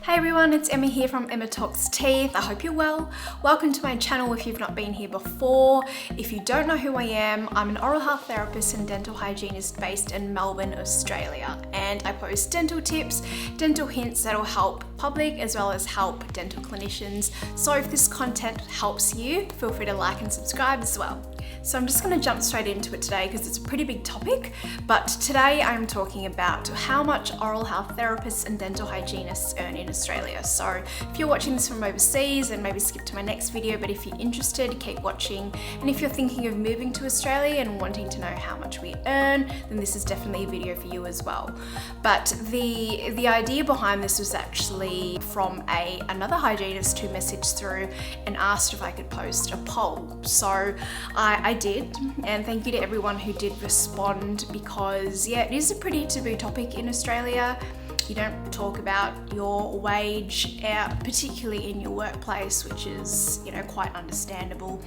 Hey everyone, it's Emma here from Emma Talks Teeth. I hope you're well. Welcome to my channel if you've not been here before. If you don't know who I am, I'm an oral health therapist and dental hygienist based in Melbourne, Australia. And I post dental tips, dental hints that'll help public as well as help dental clinicians. So if this content helps you, feel free to like and subscribe as well. So I'm just going to jump straight into it today because it's a pretty big topic, but today I'm talking about how much oral health therapists and dental hygienists earn in Australia. So if you're watching this from overseas, then maybe skip to my next video, but if you're interested, keep watching. And if you're thinking of moving to Australia and wanting to know how much we earn, then this is definitely a video for you as well. But the idea behind this was actually from another hygienist who messaged through and asked if I could post a poll. So I did, and thank you to everyone who did respond because yeah, it is a pretty taboo topic in Australia. You don't talk about your wage, particularly in your workplace, which is, quite understandable.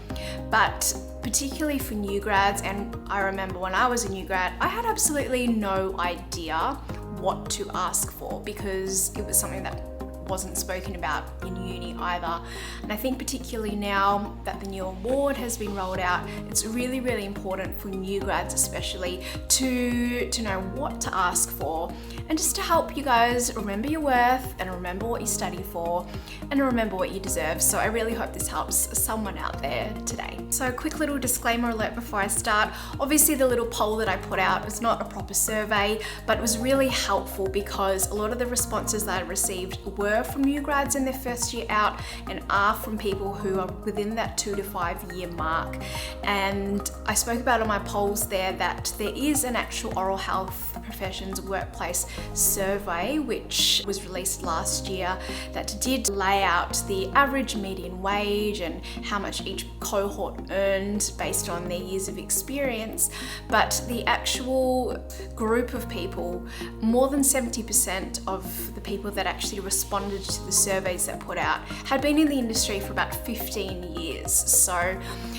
But particularly for new grads, and I remember when I was a new grad, I had absolutely no idea what to ask for because it was something that wasn't spoken about in uni either. And I think particularly now that the new award has been rolled out, it's really, really important for new grads especially to know what to ask for and just to help you guys remember your worth and remember what you study for and remember what you deserve. So I really hope this helps someone out there today. So a quick little disclaimer alert before I start. Obviously the little poll that I put out was not a proper survey, but it was really helpful because a lot of the responses that I received were from new grads in their first year out and are from people who are within that 2 to 5 year mark. And I spoke about on my polls there that there is an actual oral health professions workplace survey which was released last year that did lay out the average median wage and how much each cohort earned based on their years of experience. But the actual group of people, more than 70% of the people that actually responded to the surveys that put out had been in the industry for about 15 years. So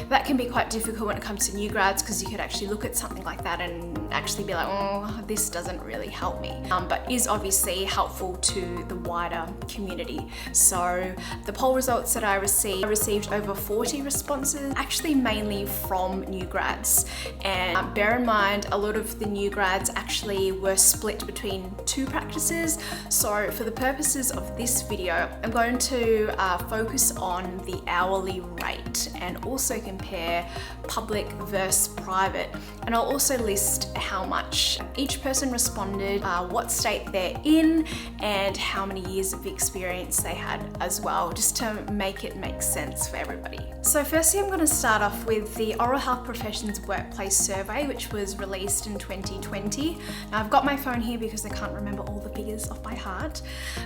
that can be quite difficult when it comes to new grads because you could actually look at something like that and actually be like, oh, this doesn't really help me. But is obviously helpful to the wider community. So the poll results that I received over 40 responses, actually mainly from new grads. And bear in mind, a lot of the new grads actually were split between two practices. So for the purposes of this video, I'm going to focus on the hourly rate and also compare public versus private. And I'll also list how much each person responded, what state they're in, and how many years of experience they had as well, just to make it make sense for everybody. So firstly, I'm going to start off with the Oral Health Professions Workplace Survey, which was released in 2020. Now I've got my phone here because I can't remember all the figures off by heart,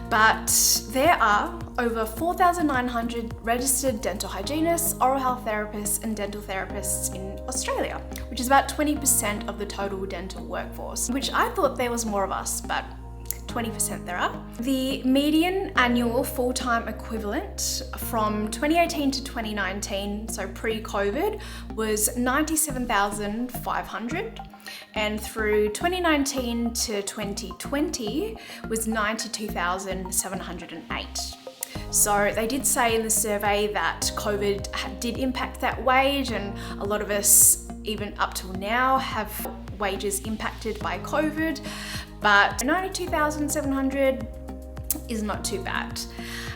but there are over 4,900 registered dental hygienists, oral health therapists, and dental therapists in Australia, which is about 20% of the total dental workforce, which I thought there was more of us, but 20% there are. The median annual full-time equivalent from 2018 to 2019, so pre-COVID, was 97,500, and through 2019 to 2020 was 92,708. So they did say in the survey that COVID did impact that wage, and a lot of us, even up till now, have wages impacted by COVID, but 92,700 is not too bad.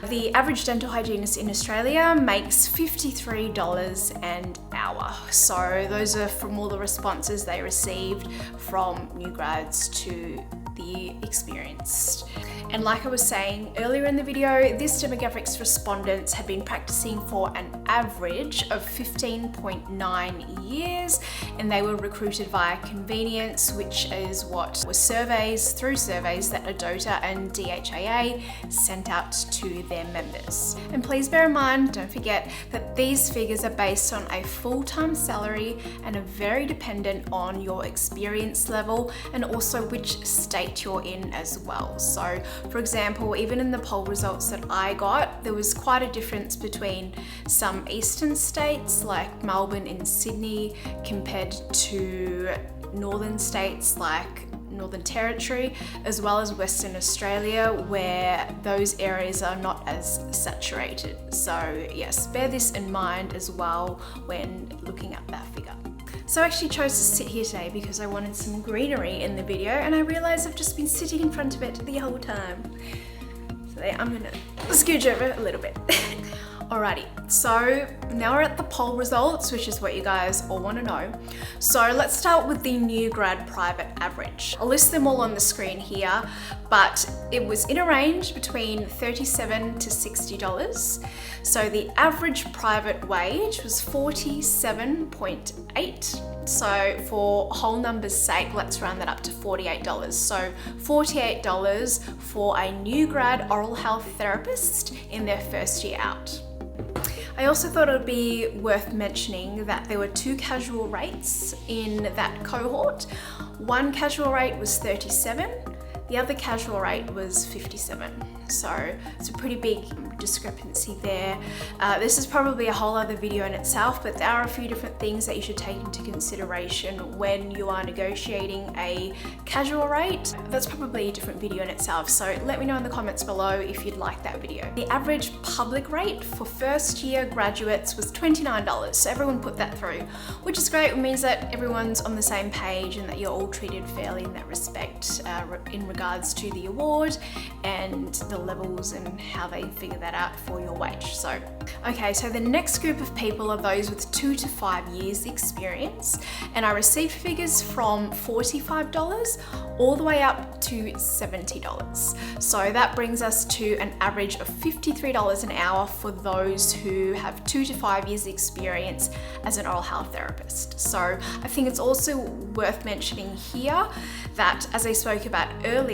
The average dental hygienist in Australia makes $53 an hour. So those are from all the responses they received from new grads to the experienced. And like I was saying earlier in the video, this demographic's respondents had been practicing for an average of 15.9 years, and they were recruited via convenience, which is what was through surveys that ADOTA and DHAA sent out to their members. And please bear in mind, don't forget that these figures are based on a full-time salary and are very dependent on your experience level and also which state you're in as well. So for example, even in the poll results that I got, there was quite a difference between some eastern states like Melbourne and Sydney compared to northern states like Northern Territory, as well as Western Australia, where those areas are not as saturated. So yes, bear this in mind as well when looking at that figure. So I actually chose to sit here today because I wanted some greenery in the video, and I realized I've just been sitting in front of it the whole time. So I'm gonna scooch over a little bit. Alrighty, so now we're at the poll results, which is what you guys all want to know. So let's start with the new grad private average. I'll list them all on the screen here, but it was in a range between $37 to $60. So the average private wage was $47.8. So for whole numbers sake, let's round that up to $48. So $48 for a new grad oral health therapist in their first year out. I also thought it would be worth mentioning that there were two casual rates in that cohort. One casual rate was 37, the other casual rate was 57. So it's a pretty big discrepancy there. This is probably a whole other video in itself, but there are a few different things that you should take into consideration when you are negotiating a casual rate. That's probably a different video in itself, so let me know in the comments below if you'd like that video. The average public rate for first year graduates was $29, so everyone put that through, which is great. It means that everyone's on the same page and that you're all treated fairly in that respect in regards to the award and the levels and how they figure that out for your wage. So, okay, so the next group of people are those with 2 to 5 years experience, and I received figures from $45 all the way up to $70. So that brings us to an average of $53 an hour for those who have 2 to 5 years experience as an oral health therapist. So I think it's also worth mentioning here that, as I spoke about earlier,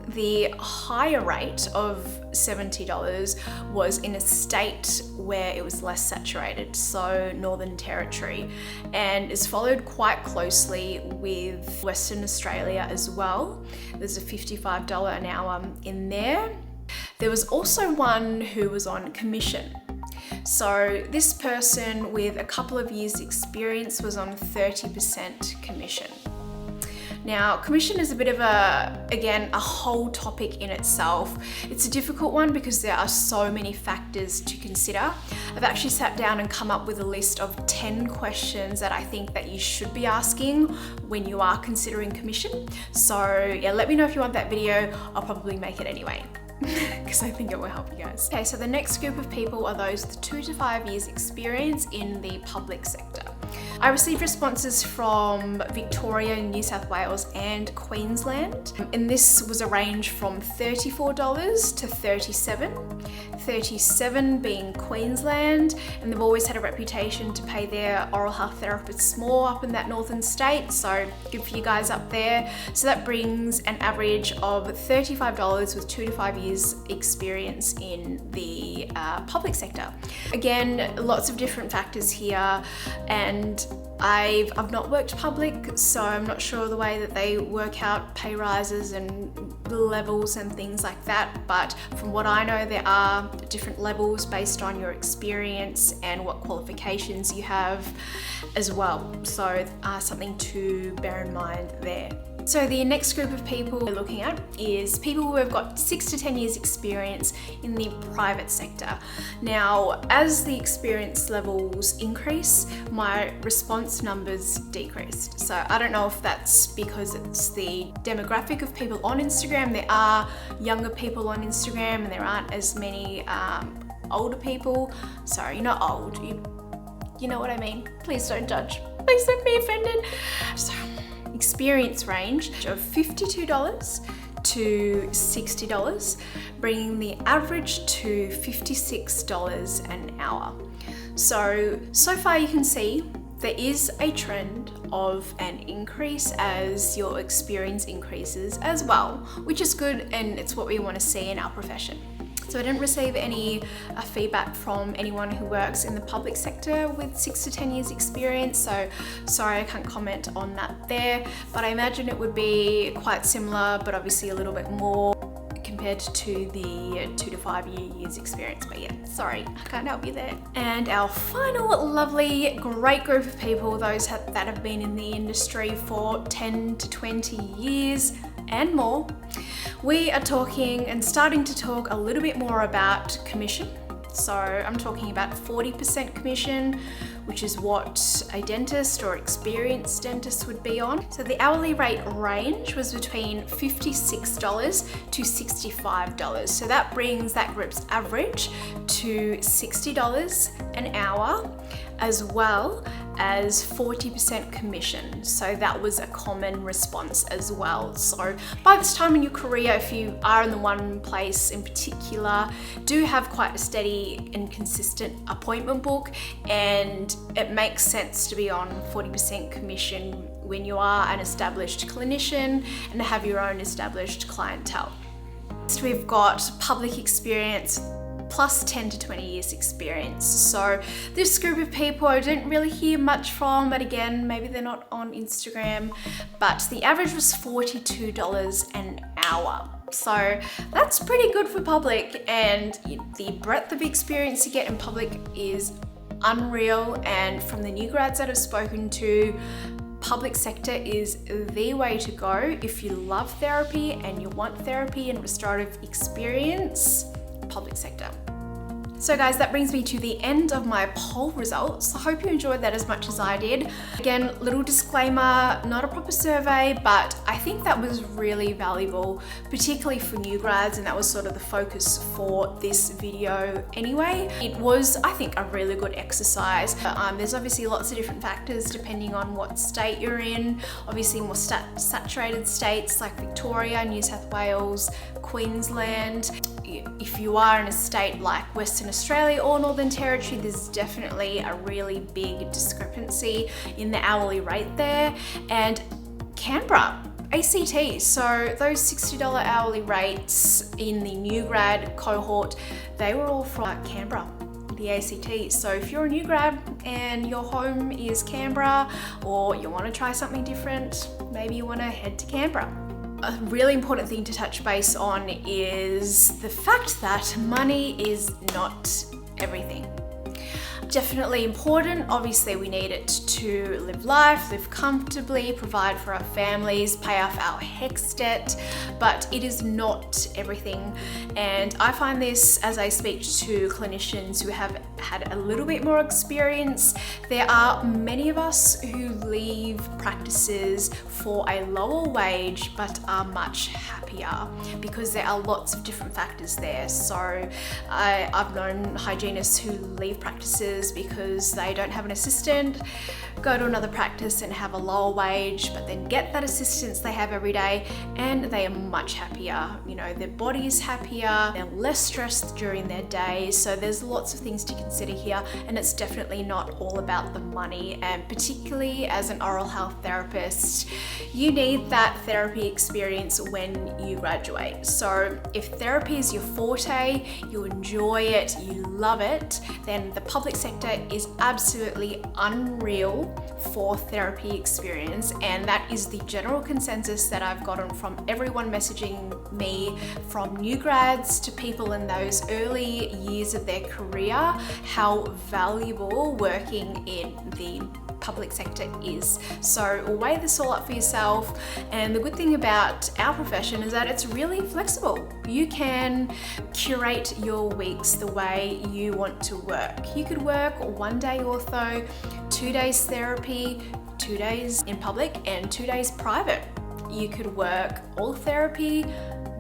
the higher rate of $70 was in a state where it was less saturated, so Northern Territory, and is followed quite closely with Western Australia as well. There's a $55 an hour in there. There was also one who was on commission. So this person with a couple of years experience was on 30% commission. Now, commission is a bit of again, a whole topic in itself. It's a difficult one because there are so many factors to consider. I've actually sat down and come up with a list of 10 questions that I think that you should be asking when you are considering commission. So yeah, let me know if you want that video. I'll probably make it anyway, because I think it will help you guys. Okay, so the next group of people are those with 2 to 5 years experience in the public sector. I received responses from Victoria, New South Wales and Queensland, and this was a range from $34 to $37. $37 being Queensland, and they've always had a reputation to pay their oral health therapists more up in that northern state, so good for you guys up there. So that brings an average of $35 with 2 to 5 years experience in the public sector. Again, lots of different factors here, and I've not worked public, so I'm not sure the way that they work out pay rises and levels and things like that, but from what I know, there are different levels based on your experience and what qualifications you have as well, so something to bear in mind there. So the next group of people we're looking at is people who have got 6 to 10 years experience in the private sector. Now, as the experience levels increase, my response numbers decreased. So I don't know if that's because it's the demographic of people on Instagram. There are younger people on Instagram and there aren't as many older people. Sorry, not old, you know what I mean. Please don't judge. Please don't be offended. So, experience range of $52 to $60, bringing the average to $56 an hour. So far you can see there is a trend of an increase as your experience increases as well, which is good, and it's what we want to see in our profession. So I didn't receive any feedback from anyone who works in the public sector with 6 to 10 years experience, so sorry I can't comment on that there, but I imagine it would be quite similar, but obviously a little bit more compared to the 2 to 5 years experience. But yeah, sorry, I can't help you there. And our final lovely, great group of people, those that have been in the industry for 10 to 20 years and more, we are talking and starting to talk a little bit more about commission. So I'm talking about 40% commission, which is what a dentist or experienced dentist would be on. So the hourly rate range was between $56 to $65. So that brings that group's average to $60 an hour, as well as 40% commission. So that was a common response as well. So by this time in your career, if you are in the one place in particular, do have quite a steady and consistent appointment book, and it makes sense to be on 40% commission when you are an established clinician and have your own established clientele. Next, we've got public experience plus 10 to 20 years experience. So this group of people I didn't really hear much from, but again, maybe they're not on Instagram, but the average was $42 an hour. So that's pretty good for public, and the breadth of experience you get in public is unreal. And from the new grads that I've spoken to, public sector is the way to go if you love therapy and you want therapy and restorative experience. Public sector. So guys, that brings me to the end of my poll results. I hope you enjoyed that as much as I did. Again, little disclaimer, not a proper survey, but I think that was really valuable, particularly for new grads, and that was sort of the focus for this video anyway. It was, I think, a really good exercise. There's obviously lots of different factors depending on what state you're in. Obviously more saturated states like Victoria, New South Wales, Queensland. If you are in a state like Western Australia or Northern Territory, there's definitely a really big discrepancy in the hourly rate there. And Canberra, ACT, so those $60 hourly rates in the new grad cohort, they were all from Canberra, the ACT. So if you're a new grad and your home is Canberra, or you want to try something different, maybe you want to head to Canberra. A really important thing to touch base on is the fact that money is not everything. Definitely important. Obviously, we need it to live life, live comfortably, provide for our families, pay off our HECS debt, but it is not everything. And I find this as I speak to clinicians who have had a little bit more experience. There are many of us who leave practices for a lower wage but are much happier because there are lots of different factors there. So I've known hygienists who leave practices because they don't have an assistant, go to another practice and have a lower wage, but then get that assistance they have every day, and they are much happier. You know, their body is happier, they're less stressed during their day. So there's lots of things to consider here, and it's definitely not all about the money. And particularly as an oral health therapist, you need that therapy experience when you graduate. So if therapy is your forte, you enjoy it, you love it, then the public sector is absolutely unreal for therapy experience. And that is the general consensus that I've gotten from everyone messaging me, from new grads to people in those early years of their career, how valuable working in the public sector is. So weigh this all up for yourself. And the good thing about our profession is that it's really flexible. You can curate your weeks the way you want to work. You could work 1 day ortho, 2 days therapy, 2 days in public, and 2 days private. You could work all therapy,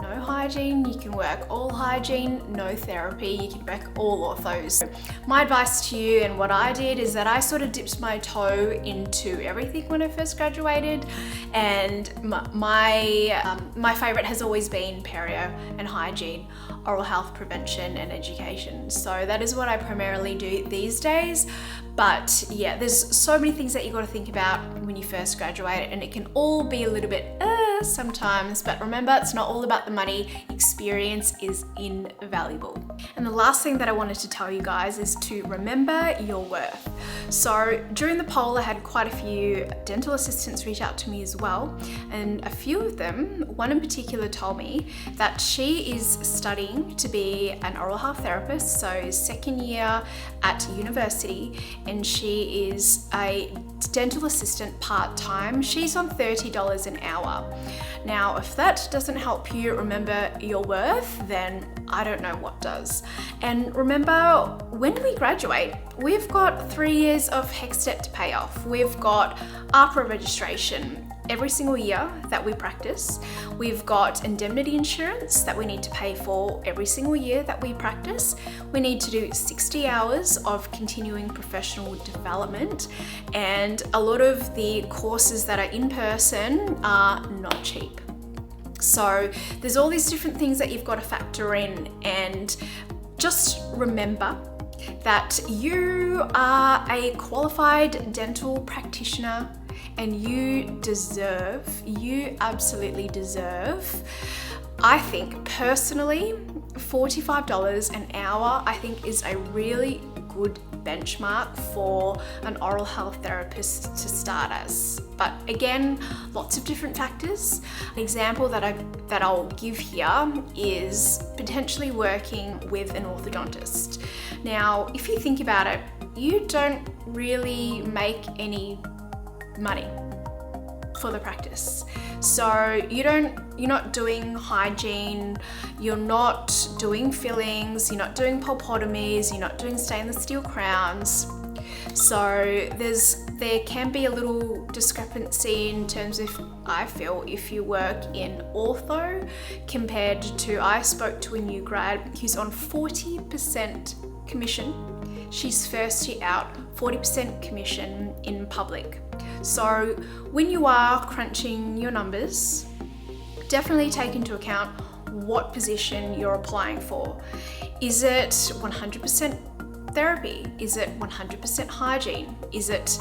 no hygiene. You can work all hygiene, no therapy. You can work all orthos. My advice to you and what I did is that I sort of dipped my toe into everything when I first graduated, and my favorite has always been perio and hygiene. oral health prevention and education. So that is what I primarily do these days. But yeah, there's so many things that you got to think about when you first graduate, and it can all be a little bit sometimes, but remember, it's not all about the money. Experience is invaluable. And the last thing that I wanted to tell you guys is to remember your worth. So during the poll, I had quite a few dental assistants reach out to me as well, and a few of them, one in particular, told me that she is studying to be an oral health therapist, so second year at university, and she is a dental assistant part-time. She's on $30 an hour. Now, if that doesn't help you remember your worth, then I don't know what does. And remember, when we graduate, we've got 3 years of HECS debt to pay off. We've got APRA registration every single year that we practice. We've got indemnity insurance that we need to pay for every single year that we practice. We need to do 60 hours of continuing professional development, and a lot of the courses that are in person are not cheap. So there's all these different things that you've got to factor in, and just remember that you are a qualified dental practitioner, and you absolutely deserve, I think personally, $45 an hour, I think is a really good benchmark for an oral health therapist to start as. But again, lots of different factors. An example that I'll give here is potentially working with an orthodontist. Now, if you think about it, you don't really make any money for the practice. So you're not doing hygiene, you're not doing fillings, you're not doing pulpotomies, you're not doing stainless steel crowns. So there can be a little discrepancy in terms of, I feel, if you work in ortho compared to, I spoke to a new grad who's on 40% commission. She's first year out, 40% commission in public. So when you are crunching your numbers, definitely take into account what position you're applying for. Is it 100% therapy? Is it 100% hygiene? Is it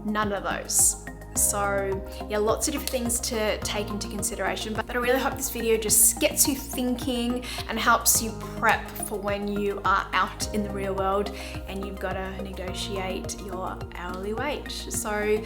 none of those? So yeah, lots of different things to take into consideration, but I really hope this video just gets you thinking and helps you prep for when you are out in the real world and you've got to negotiate your hourly wage. So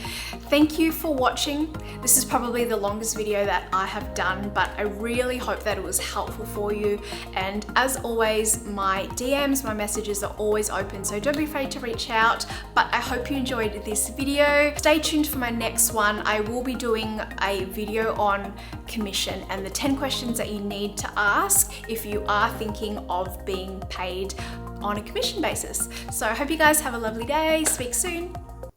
thank you for watching. This is probably the longest video that I have done, but I really hope that it was helpful for you. And as always, my DMs, my messages are always open, so don't be afraid to reach out. But I hope you enjoyed this video. Stay tuned for my next one. I will be doing a video on commission and the 10 questions that you need to ask if you are thinking of being paid on a commission basis. So I hope you guys have a lovely day. Speak soon.